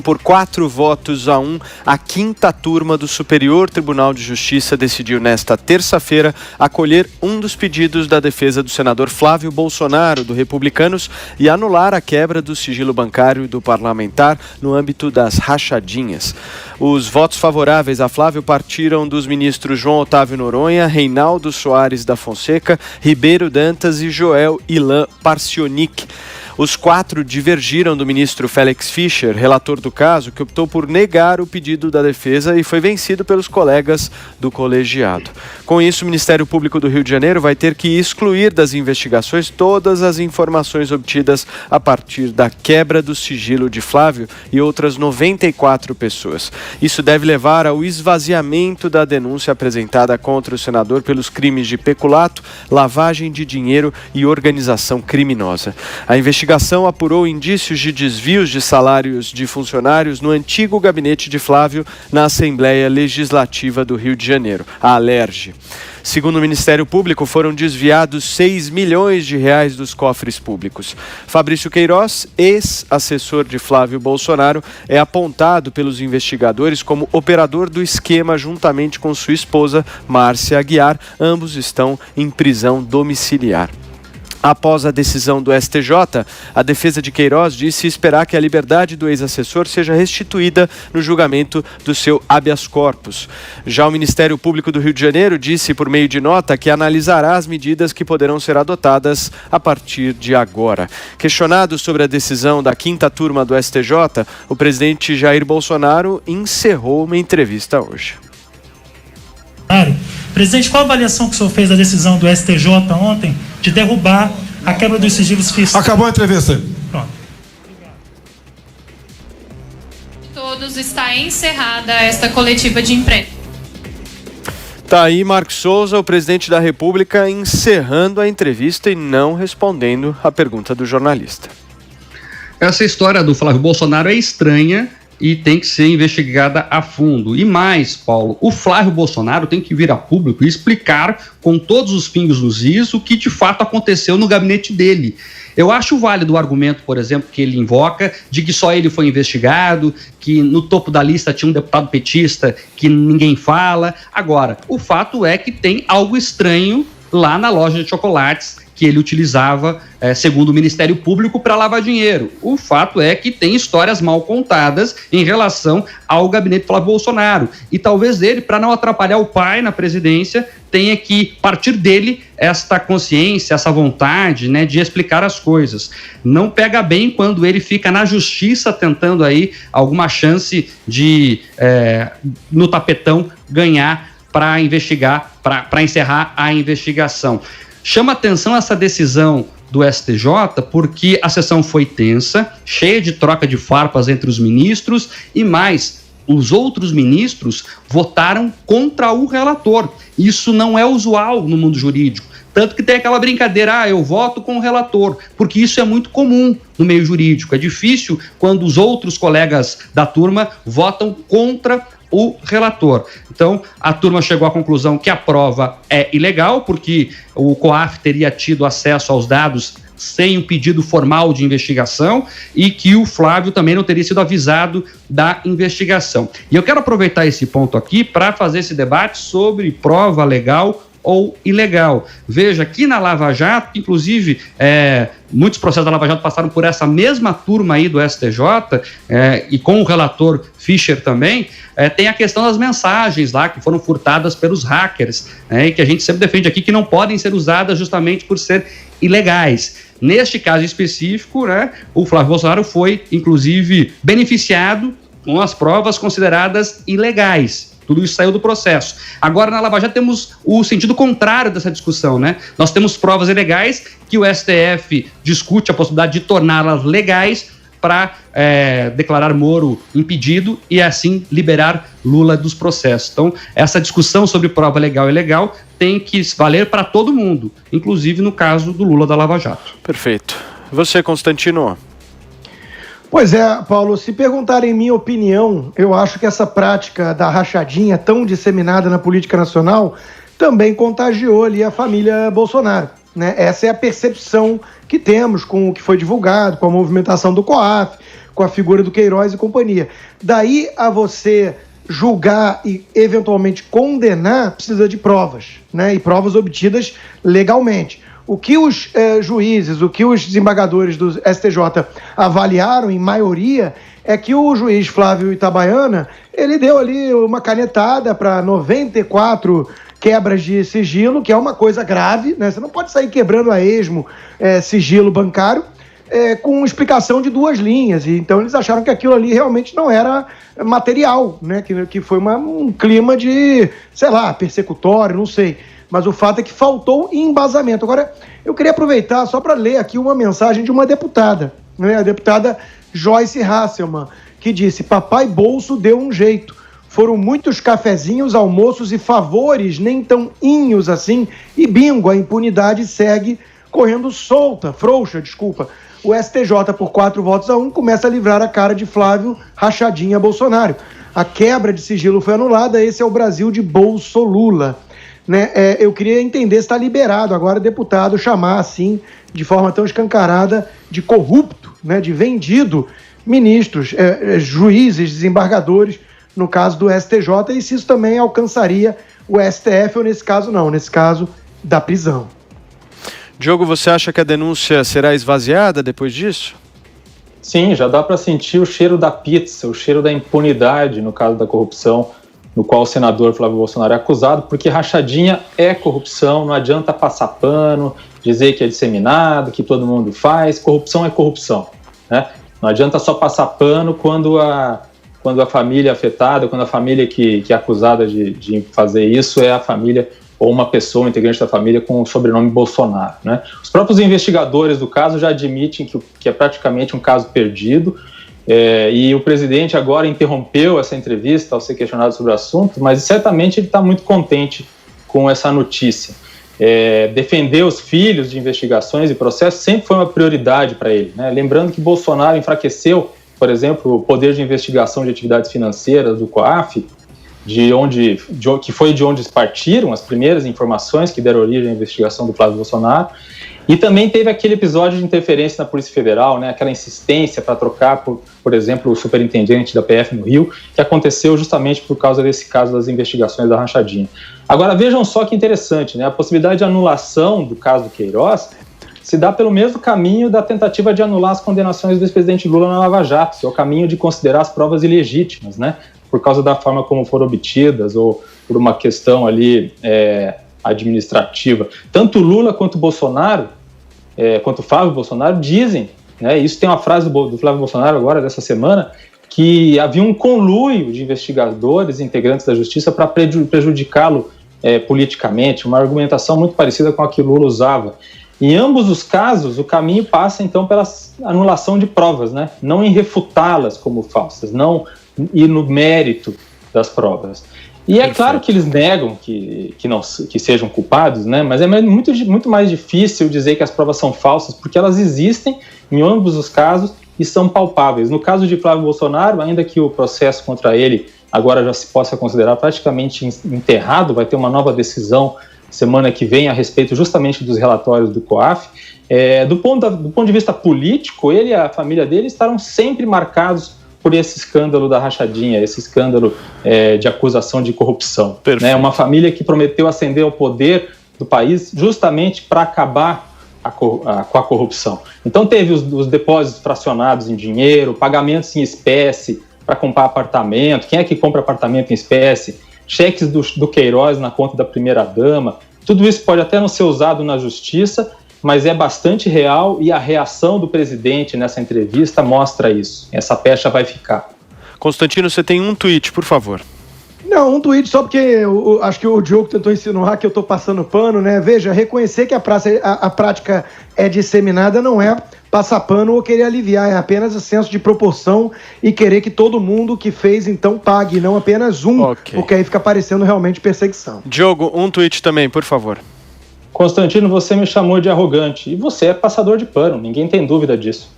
Por 4-1, a quinta turma do Superior Tribunal de Justiça decidiu nesta terça-feira acolher um dos pedidos da defesa do senador Flávio Bolsonaro, do Republicanos, e anular a quebra do sigilo bancário do parlamentar no âmbito das rachadinhas. Os votos favoráveis a Flávio partiram dos ministros João Otávio Noronha, Reinaldo Soares da Fonseca, Ribeiro Dantas e Joel Ilan Parcionic. Os 4 divergiram do ministro Félix Fischer, relator do caso, que optou por negar o pedido da defesa e foi vencido pelos colegas do colegiado. Com isso, o Ministério Público do Rio de Janeiro vai ter que excluir das investigações todas as informações obtidas a partir da quebra do sigilo de Flávio e outras 94 pessoas. Isso deve levar ao esvaziamento da denúncia apresentada contra o senador pelos crimes de peculato, lavagem de dinheiro e organização criminosa. A investigação apurou indícios de desvios de salários de funcionários no antigo gabinete de Flávio na Assembleia Legislativa do Rio de Janeiro, a Alerj. Segundo o Ministério Público, foram desviados 6 milhões de reais dos cofres públicos. Fabrício Queiroz, ex-assessor de Flávio Bolsonaro, é apontado pelos investigadores como operador do esquema juntamente com sua esposa, Márcia Aguiar. Ambos estão em prisão domiciliar. Após a decisão do STJ, a defesa de Queiroz disse esperar que a liberdade do ex-assessor seja restituída no julgamento do seu habeas corpus. Já o Ministério Público do Rio de Janeiro disse por meio de nota que analisará as medidas que poderão ser adotadas a partir de agora. Questionado sobre a decisão da quinta turma do STJ, o presidente Jair Bolsonaro encerrou uma entrevista hoje. Presidente, qual a avaliação que o senhor fez da decisão do STJ ontem de derrubar a quebra dos sigilos fiscais? Acabou a entrevista. Pronto. Todos, está encerrada esta coletiva de imprensa. Tá aí Marcos Souza, o presidente da República, encerrando a entrevista e não respondendo a pergunta do jornalista. Essa história do Flávio Bolsonaro é estranha e tem que ser investigada a fundo. E mais, Paulo, o Flávio Bolsonaro tem que vir a público e explicar com todos os pingos nos is o que de fato aconteceu no gabinete dele. Eu acho válido o argumento, por exemplo, que ele invoca de que só ele foi investigado, que no topo da lista tinha um deputado petista que ninguém fala. Agora, o fato é que tem algo estranho lá na loja de chocolates que ele utilizava, segundo o Ministério Público, para lavar dinheiro. O fato é que tem histórias mal contadas em relação ao gabinete Flávio Bolsonaro. E talvez ele, para não atrapalhar o pai na presidência, tenha que partir dele esta consciência, essa vontade, né, de explicar as coisas. Não pega bem quando ele fica na justiça tentando aí alguma chance de, no tapetão, ganhar para investigar, para encerrar a investigação. Chama atenção essa decisão do STJ porque a sessão foi tensa, cheia de troca de farpas entre os ministros e mais, os outros ministros votaram contra o relator. Isso não é usual no mundo jurídico. Tanto que tem aquela brincadeira, eu voto com o relator, porque isso é muito comum no meio jurídico. É difícil quando os outros colegas da turma votam contra o relator. Então, a turma chegou à conclusão que a prova é ilegal, porque o COAF teria tido acesso aos dados sem o pedido formal de investigação e que o Flávio também não teria sido avisado da investigação. E eu quero aproveitar esse ponto aqui para fazer esse debate sobre prova legal ou ilegal. Veja, aqui na Lava Jato, inclusive, muitos processos da Lava Jato passaram por essa mesma turma aí do STJ, e com o relator Fischer também, tem a questão das mensagens lá que foram furtadas pelos hackers, e que a gente sempre defende aqui que não podem ser usadas justamente por ser ilegais. Neste caso específico, né, o Flávio Bolsonaro foi, inclusive, beneficiado com as provas consideradas ilegais. Tudo isso saiu do processo. Agora, na Lava Jato, temos o sentido contrário dessa discussão, né? Nós temos provas ilegais que o STF discute a possibilidade de torná-las legais para declarar Moro impedido e, assim, liberar Lula dos processos. Então, essa discussão sobre prova legal e ilegal tem que valer para todo mundo, inclusive no caso do Lula da Lava Jato. Perfeito. Você, Constantino? Pois é, Paulo, se perguntarem minha opinião, eu acho que essa prática da rachadinha tão disseminada na política nacional também contagiou ali a família Bolsonaro, né? Essa é a percepção que temos com o que foi divulgado, com a movimentação do COAF, com a figura do Queiroz e companhia. Daí a você julgar e eventualmente condenar, precisa de provas, né? E provas obtidas legalmente. O que os juízes, o que os desembargadores do STJ avaliaram, em maioria, é que o juiz Flávio Itabaiana, ele deu ali uma canetada para 94 quebras de sigilo, que é uma coisa grave, né? Você não pode sair quebrando a esmo sigilo bancário com explicação de 2 linhas. E então eles acharam que aquilo ali realmente não era material, né? Que foi um clima de, sei lá, persecutório, não sei. Mas o fato é que faltou embasamento. Agora, eu queria aproveitar só para ler aqui uma mensagem de uma deputada, né? A deputada Joyce Hasselmann, que disse: papai Bolso deu um jeito. Foram muitos cafezinhos, almoços e favores, nem tão inhos assim, e bingo, a impunidade segue correndo frouxa. O STJ, por 4-1, começa a livrar a cara de Flávio Rachadinha Bolsonaro. A quebra de sigilo foi anulada, esse é o Brasil de Bolsolula. Né? Eu queria entender se está liberado agora deputado chamar assim, de forma tão escancarada, de corrupto, né? De vendido, ministros, juízes, desembargadores, no caso do STJ, e se isso também alcançaria o STF, ou nesse caso não, nesse caso da prisão. Diogo, você acha que a denúncia será esvaziada depois disso? Sim, já dá para sentir o cheiro da pizza, o cheiro da impunidade no caso da corrupção, no qual o senador Flávio Bolsonaro é acusado, porque rachadinha é corrupção, não adianta passar pano, dizer que é disseminado, que todo mundo faz, corrupção é corrupção, né? Não adianta só passar pano quando a família afetada, quando a família que é acusada de fazer isso é a família ou uma pessoa, um integrante da família com o sobrenome Bolsonaro, né? Os próprios investigadores do caso já admitem que é praticamente um caso perdido, e o presidente agora interrompeu essa entrevista ao ser questionado sobre o assunto, mas certamente ele está muito contente com essa notícia. Defender os filhos de investigações e processos sempre foi uma prioridade para ele, né? Lembrando que Bolsonaro enfraqueceu, por exemplo, o poder de investigação de atividades financeiras do COAF, que foi de onde partiram as primeiras informações que deram origem à investigação do Flávio Bolsonaro, e também teve aquele episódio de interferência na Polícia Federal, né, aquela insistência para trocar, por exemplo, o superintendente da PF no Rio, que aconteceu justamente por causa desse caso das investigações da rachadinha. Agora, vejam só que interessante, né, a possibilidade de anulação do caso do Queiroz se dá pelo mesmo caminho da tentativa de anular as condenações do ex-presidente Lula na Lava Jato, que é o caminho de considerar as provas ilegítimas, né, por causa da forma como foram obtidas ou por uma questão ali administrativa. Tanto Lula quanto Bolsonaro, quanto Flávio Bolsonaro dizem, né, isso tem uma frase do Flávio Bolsonaro agora, dessa semana, que havia um conluio de investigadores integrantes da justiça para prejudicá-lo politicamente, uma argumentação muito parecida com a que Lula usava. Em ambos os casos, o caminho passa, então, pela anulação de provas, né? Não em refutá-las como falsas, não ir no mérito das provas. E é claro que eles negam que sejam culpados, né? Mas é muito mais difícil dizer que as provas são falsas, porque elas existem em ambos os casos e são palpáveis. No caso de Flávio Bolsonaro, ainda que o processo contra ele agora já se possa considerar praticamente enterrado, vai ter uma nova decisão semana que vem a respeito justamente dos relatórios do COAF. Do ponto de vista político, ele e a família dele estarão sempre marcados por esse escândalo da rachadinha, esse escândalo de acusação de corrupção. Né? Uma família que prometeu ascender ao poder do país justamente para acabar com a corrupção. Então teve os depósitos fracionados em dinheiro, pagamentos em espécie para comprar apartamento. Quem é que compra apartamento em espécie? Cheques do Queiroz na conta da primeira-dama. Tudo isso pode até não ser usado na justiça, mas é bastante real, e a reação do presidente nessa entrevista mostra isso. Essa pecha vai ficar. Constantino, você tem um tweet, por favor. Não, um tweet só porque acho que o Diogo tentou insinuar que eu estou passando pano, né? Veja, reconhecer que a prática é disseminada não é passar pano ou querer aliviar, é apenas o senso de proporção e querer que todo mundo que fez, então, pague, não apenas um, okay. Porque aí fica parecendo realmente perseguição. Diogo, um tweet também, por favor. Constantino, você me chamou de arrogante, e você é passador de pano, ninguém tem dúvida disso.